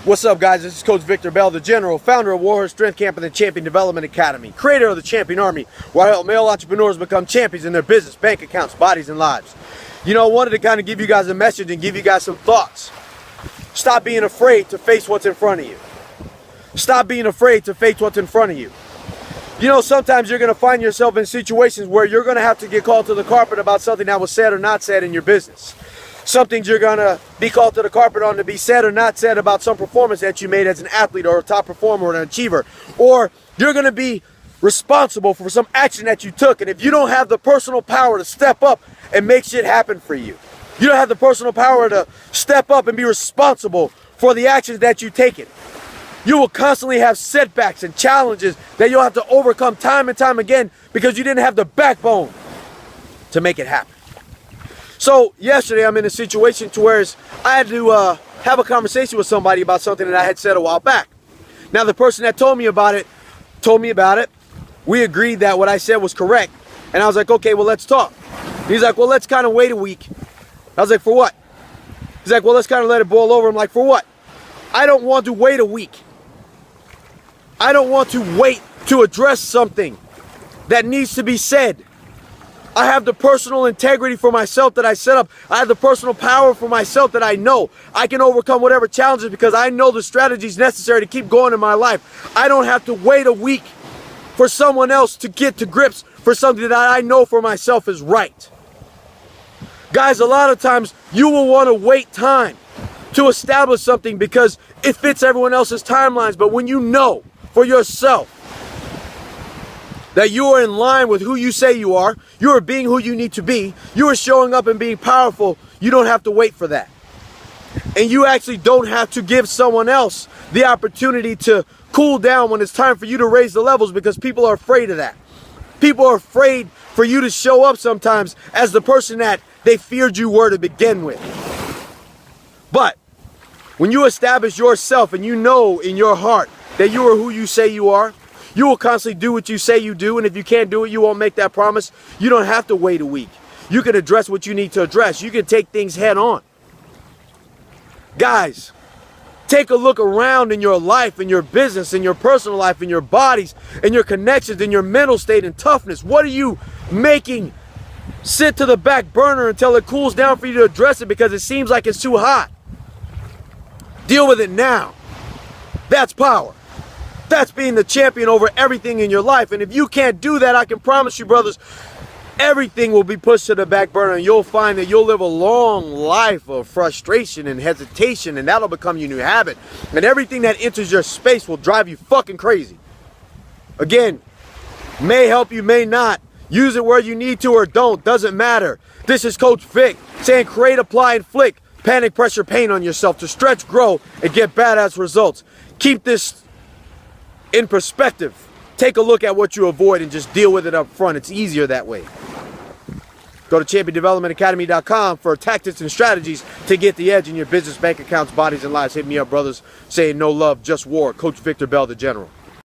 What's up, guys? This is Coach Victor Bell, the General, founder of Warhorse Strength Camp and the Champion Development Academy, creator of the Champion Army, where I help male entrepreneurs become champions in their business, bank accounts, bodies, and lives. You know, I wanted to kind of give you guys a message and give you guys some thoughts. Stop being afraid to face what's in front of you. Stop being afraid to face what's in front of you. You know, sometimes you're going to find yourself in situations where you're going to have to get called to the carpet about something that was said or not said in your business. Some things you're going to be called to the carpet on to be said or not said about some performance that you made as an athlete or a top performer or an achiever. Or you're going to be responsible for some action that you took. And if you don't have the personal power to step up and make shit happen for you, you don't have the personal power to step up and be responsible for the actions that you've taken, you will constantly have setbacks and challenges that you'll have to overcome time and time again because you didn't have the backbone to make it happen. So yesterday I'm in a situation to where I had to have a conversation with somebody about something that I had said a while back. Now the person that told me about it. We agreed that what I said was correct. And I was like, okay, well, let's talk. He's like, well, let's kind of wait a week. I was like, for what? He's like, well, let's kind of let it boil over. I'm like, for what? I don't want to wait a week. I don't want to wait to address something that needs to be said. I have the personal integrity for myself that I set up. I have the personal power for myself that I know. I can overcome whatever challenges because I know the strategies necessary to keep going in my life. I don't have to wait a week for someone else to get to grips for something that I know for myself is right. Guys, a lot of times you will want to wait time to establish something because it fits everyone else's timelines. But when you know for yourself that you are in line with who you say you are being who you need to be, you are showing up and being powerful, you don't have to wait for that. And you actually don't have to give someone else the opportunity to cool down when it's time for you to raise the levels because people are afraid of that. People are afraid for you to show up sometimes as the person that they feared you were to begin with. But when you establish yourself and you know in your heart that you are who you say you are, you will constantly do what you say you do, and if you can't do it, you won't make that promise. You don't have to wait a week. You can address what you need to address. You can take things head on. Guys, take a look around in your life, in your business, in your personal life, in your bodies, in your connections, in your mental state and toughness. What are you making sit to the back burner until it cools down for you to address it because it seems like it's too hot? Deal with it now. That's power. That's being the champion over everything in your life. And if you can't do that, I can promise you, brothers, everything will be pushed to the back burner and you'll find that you'll live a long life of frustration and hesitation, and that'll become your new habit. And everything that enters your space will drive you fucking crazy. Again, may help you, may not. Use it where you need to or don't. Doesn't matter. This is Coach Vic saying create, apply, inflict panic, pressure, pain on yourself to stretch, grow, and get badass results. Keep this in perspective. Take a look at what you avoid and just deal with it up front. It's easier that way. Go to championdevelopmentacademy.com for tactics and strategies to get the edge in your business, bank accounts, bodies, and lives. Hit me up, brothers. Saying no love, just war. Coach Victor Bell, the General.